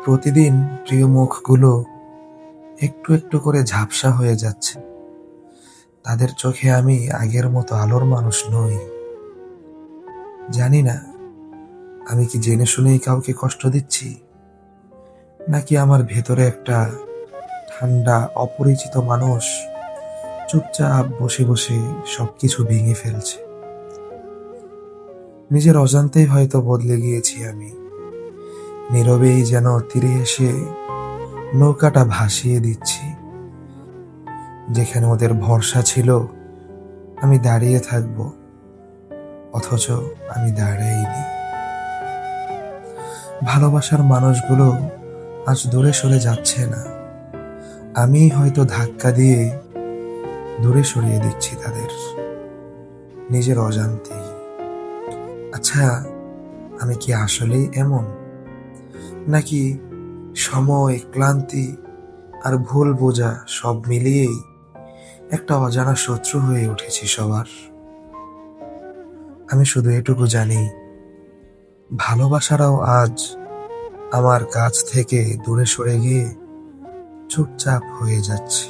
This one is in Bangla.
প্রতিদিন প্রিয় মুখগুলো একটু একটু করে ঝাপসা হয়ে যাচ্ছে। তাদের চোখে আমি আগের মতো আলোর মানুষ নই। জানি না আমি কি জেনে শুনেই কাউকে কষ্ট দিচ্ছি, নাকি আমার ভেতরে একটা ঠান্ডা অপরিচিত মানুষ চুপচাপ বসে বসে সবকিছু ভেঙে ফেলছে। নিজের অজান্তেই হয়তো বদলে গিয়েছি আমি। নীরবেই যেন তীরে এসে নৌকাটা ভাসিয়ে দিচ্ছি। যেখানে ওদের ভরসা ছিল আমি দাঁড়িয়ে থাকব, অথচ আমি দাঁড়াইনি। ভালোবাসার মানুষগুলো আজ দূরে সরে যাচ্ছে না, আমি হয়তো ধাক্কা দিয়ে দূরে সরিয়ে দিচ্ছি তাদের, নিজের অজান্তেই। আচ্ছা, আমি কি আসলেই এমন, নাকি সময়, ক্লান্তি আর ভুল বোঝা সব মিলিয়েই একটা অজানা শত্রু হয়ে উঠেছি সবার? আমি শুধু এটুকু জানি, ভালোবাসারাও আজ আমার কাছ থেকে দূরে সরে গিয়ে চুপচাপ হয়ে যাচ্ছে।